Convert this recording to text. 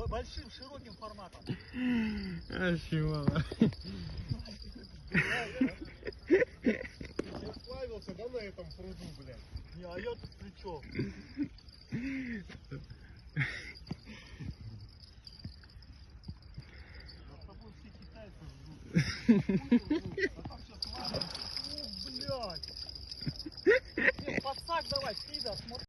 Большим, широким форматом. Мало. Я славился, да, на этом пруду, блядь. Не, а я тут при чем? За тобой все китайцы ждут. А там сейчас ладно. О, блядь. Подсак давай, пидор, смотри.